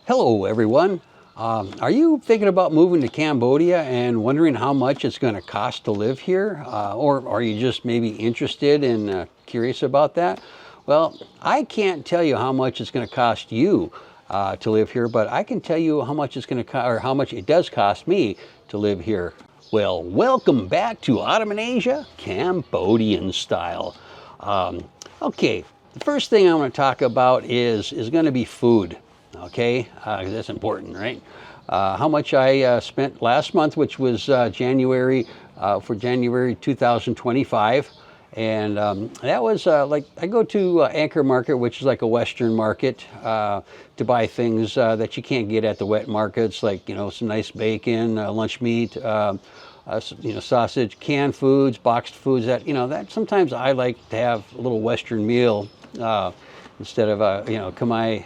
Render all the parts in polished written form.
Hello everyone. Are you thinking about moving to Cambodia and wondering how much it's going to cost to live here? Or are you just maybe interested and curious about that? Well, I can't tell you how much it's going to cost you to live here, but I can tell you how much it's going to cost, or how much it does cost me to live here. Well, welcome back to Autumn in Asia, Cambodian style. Okay, the first thing I want to talk about is going to be food. Okay, 'cause that's important, right? How much I spent last month, which was January, for January 2025. And that was like, I go to Anchor Market, which is like a Western market, to buy things that you can't get at the wet markets, like, some nice bacon, lunch meat, sausage, canned foods, boxed foods, that sometimes I like to have a little Western meal instead of kamai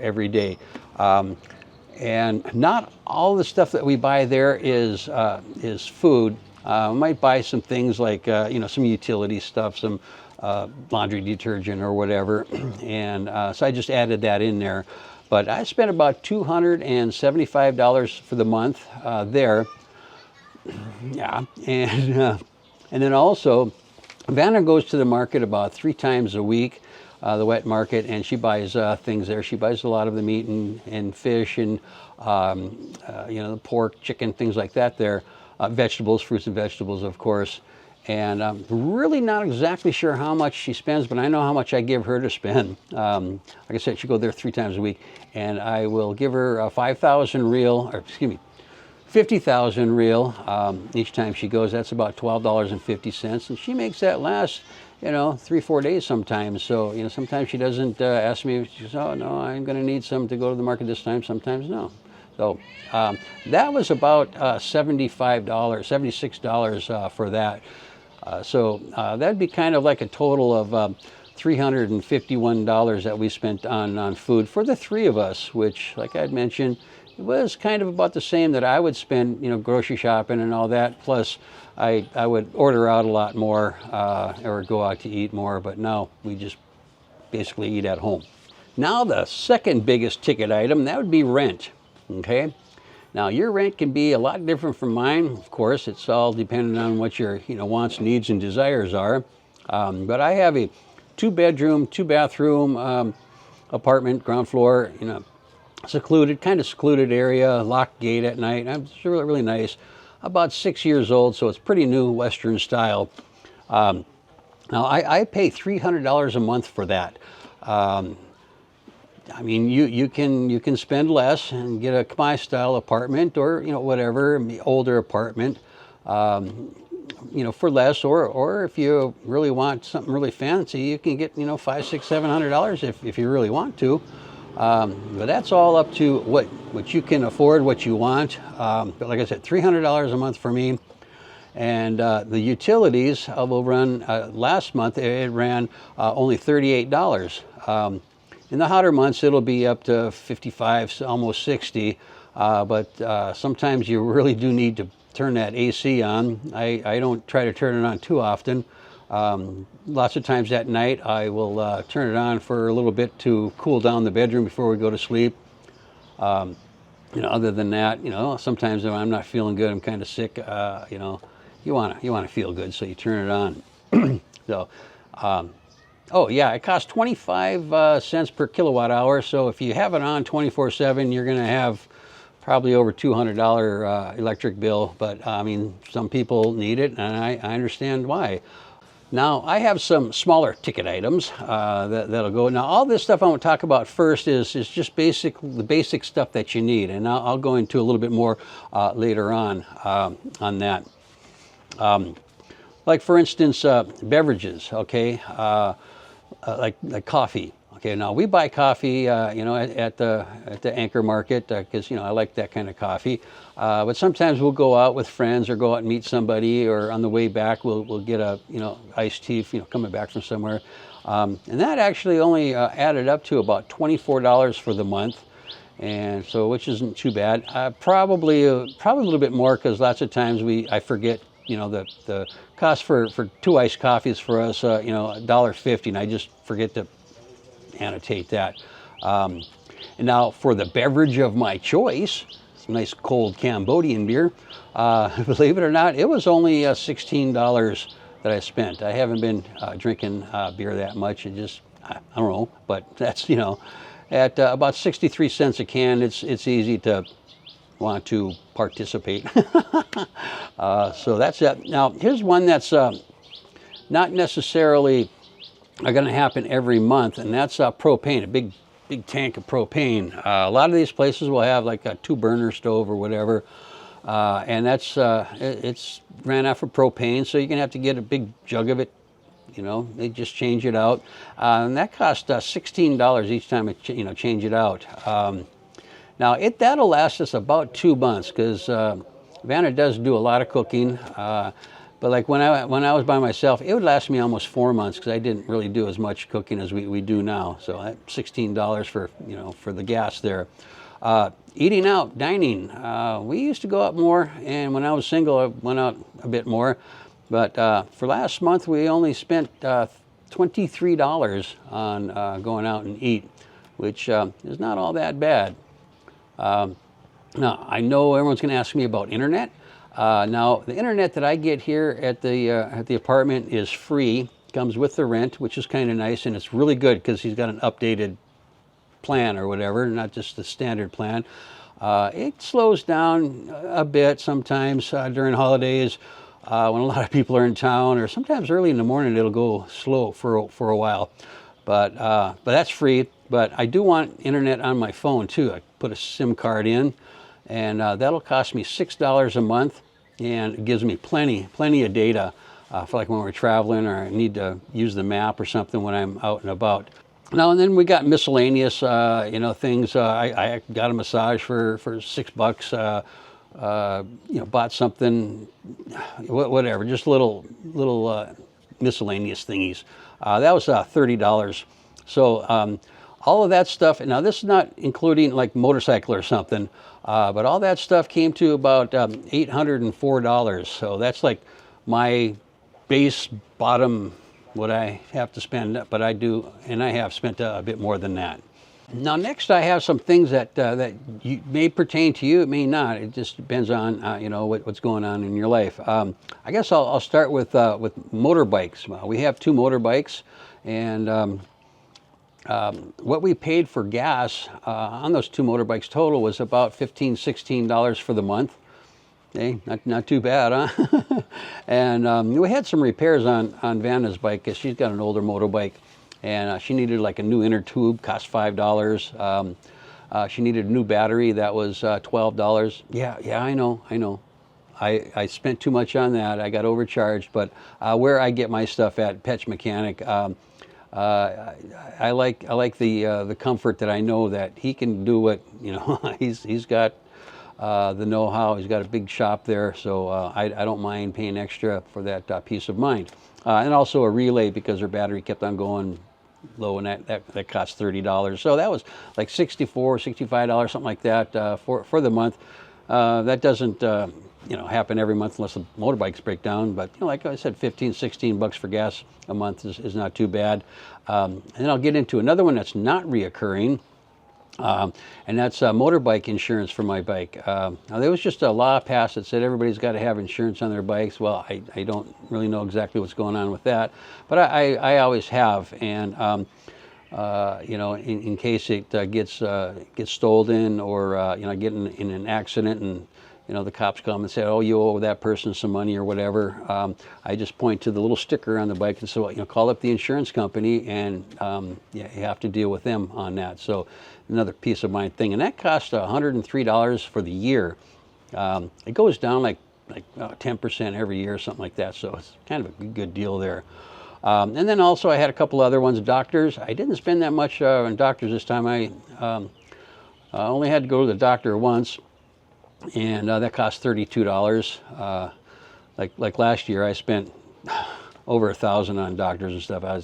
every day. And not all the stuff that we buy there is food. We might buy some things like some utility stuff, some laundry detergent or whatever, and so I just added that in there. But I spent about $275 for the month there. Yeah, and then also Vanna goes to the market about 3 times a week, the wet market, and she buys things there. She buys a lot of the meat and fish and the pork, chicken, things like that there. Vegetables, fruits and vegetables, of course. And I'm really not exactly sure how much she spends, but I know how much I give her to spend. Like I said, she goes there 3 times a week, and I will give her 5,000 real, or excuse me, 50,000 real each time she goes. That's about $12.50, and she makes that last 3-4 days sometimes. So sometimes she doesn't ask me. She says, "Oh no, I'm going to need some to go to the market this time." Sometimes no. So that was about $75, $76 for that. So that'd be kind of like a total of $351 that we spent on food for the 3 of us, which, like I'd mentioned, it was kind of about the same that I would spend, grocery shopping and all that. Plus, I would order out a lot more or go out to eat more, but now we just basically eat at home. Now the second biggest ticket item, that would be rent. Okay, now your rent can be a lot different from mine. Of course, it's all dependent on what your wants, needs, and desires are. But I have a 2-bedroom, 2-bathroom apartment, ground floor, kind of secluded area, locked gate at night. It's really, really nice. About 6 years old, so it's pretty new, Western style. Now I pay $300 a month for that. I mean, you can spend less and get a Khmer style apartment, or whatever, older apartment, for less, or if you really want something really fancy, you can get $500, $600, $700 if you really want to. But that's all up to what you can afford, what you want. But like I said, $300 a month for me. And the utilities will run, last month it ran only $38. In the hotter months, it'll be up to 55, almost 60. But sometimes you really do need to turn that AC on. I don't try to turn it on too often. Lots of times at night, I will turn it on for a little bit to cool down the bedroom before we go to sleep. Other than that, sometimes when I'm not feeling good, I'm kind of sick, you want to feel good, so you turn it on. So, oh yeah, it costs 25 cents per kilowatt hour. So if you have it on 24/7, you're going to have probably over $200 electric bill. But I mean, some people need it, and I understand why. Now I have some smaller ticket items that'll go. Now all this stuff I want to talk about first is just the basic stuff that you need, and I'll go into a little bit more later on that. Like for instance, beverages. Okay. Like coffee. Okay, now we buy coffee, at the Anchor Market because I like that kind of coffee. But sometimes we'll go out with friends or go out and meet somebody, or on the way back we'll get a iced tea, coming back from somewhere, and that actually only added up to about $24 for the month, and so which isn't too bad. Probably a little bit more because lots of times I forget. The cost for 2 iced coffees for us, $1.50, and I just forget to annotate that. And now for the beverage of my choice, some nice cold Cambodian beer, believe it or not, it was only $16 that I spent. I haven't been drinking beer that much. It just, I don't know, but that's, you know, at about 63 cents a can, it's easy to want to participate. So that's it. Now, here's one that's not necessarily going to happen every month, and that's propane, a big tank of propane. A lot of these places will have like a 2-burner stove or whatever, and that's it's ran out of propane, so you're going to have to get a big jug of it. You know, they just change it out, and that costs $16 each time it change it out. Now that'll last us about 2 months, because Vanna does do a lot of cooking. But like when I was by myself, it would last me almost 4 months, because I didn't really do as much cooking as we do now. So that $16 for for the gas there. Eating out, dining. We used to go out more, and when I was single, I went out a bit more. But for last month, we only spent $23 on going out and eat, which is not all that bad. Now, I know everyone's going to ask me about internet. Now, the internet that I get here at the apartment is free. Comes with the rent, which is kind of nice, and it's really good because he's got an updated plan or whatever, not just the standard plan. It slows down a bit sometimes during holidays. When a lot of people are in town, or sometimes early in the morning, it'll go slow for a while. But that's free. But I do want internet on my phone too. I put a SIM card in, and that'll cost me $6 a month, and it gives me plenty of data for like when we're traveling, or I need to use the map or something when I'm out and about. Now and then we got miscellaneous, things. I got a massage for $6. Bought something, whatever, just little miscellaneous thingies. That was $30. So all of that stuff, and now this is not including like motorcycle or something, but all that stuff came to about $804. So that's like my base bottom, what I have to spend, but I do, and I have spent a bit more than that. Now, next I have some things that may pertain to you, it may not. It just depends on what's going on in your life. I guess I'll start with motorbikes. We have 2 motorbikes, and what we paid for gas on those 2 motorbikes total was about $15, $16 for the month. Hey, not too bad, huh? And we had some repairs on Vanna's bike, because she's got an older motorbike. And she needed like a new inner tube, cost $5. She needed a new battery, that was $12. Yeah, I know. I spent too much on that. I got overcharged. But where I get my stuff at, Petch Mechanic, I like the comfort that I know that he can do it. He's got the know-how. He's got a big shop there, so I don't mind paying extra for that peace of mind. And also a relay, because her battery kept on going low, and that cost $30. So that was like $64, $65, something like that for the month. That doesn't happen every month unless the motorbikes break down. But like I said, $15, $16 for gas a month is not too bad. And then I'll get into another one that's not reoccurring. And that's motorbike insurance for my bike. Now, there was just a law passed that said everybody's got to have insurance on their bikes. Well, I don't really know exactly what's going on with that, but I always have. And in case it gets stolen, or I get in an accident, and the cops come and say, oh, you owe that person some money or whatever, I just point to the little sticker on the bike and say, well, call up the insurance company, and you have to deal with them on that. So another peace of mind thing, and that costs $103 for the year. It goes down like 10% every year, something like that. So it's kind of a good deal there. And then also I had a couple other ones. Doctors, I didn't spend that much on doctors this time. I only had to go to the doctor once, and that cost $32. Like last year, I spent over $1,000 on doctors and stuff. I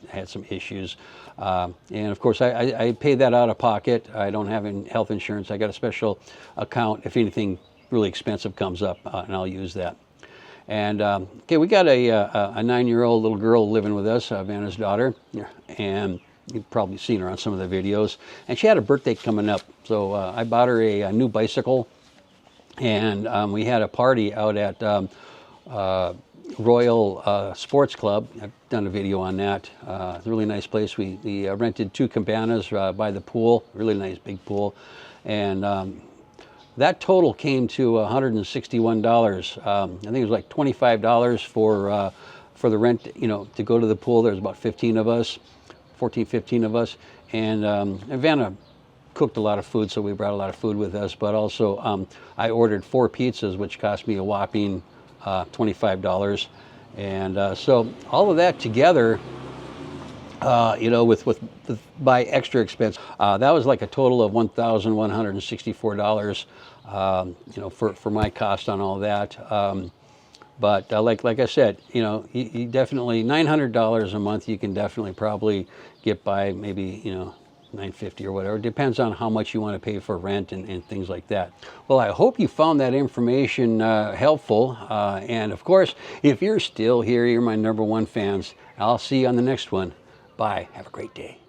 had some issues, and of course I paid that out of pocket. I don't have any health insurance. I got a special account if anything really expensive comes up, and I'll use that. And okay, we got a 9-year-old little girl living with us, Vanna's daughter, and You've probably seen her on some of the videos. And she had a birthday coming up, so I bought her a new bicycle, and we had a party out at Royal Sports Club. I've done a video on that. It's a really nice place. We rented 2 cabanas by the pool, really nice big pool, and that total came to $161. I think it was like $25 for the rent, you know, to go to the pool. There's about 15 of us, 14, 15 of us, and Vanna cooked a lot of food, so we brought a lot of food with us. But also, I ordered 4 pizzas, which cost me a whopping $25, and so all of that together, you know, with by extra expense, that was like a total of $1,164, you know, for my cost on all that. But like I said, you know, you definitely $900 a month. You can definitely probably get by, maybe, you know, $950 or whatever. It depends on how much you want to pay for rent and things like that. Well, I hope you found that information helpful. And of course, if you're still here, you're my #1 fans. I'll see you on the next one. Bye. Have a great day.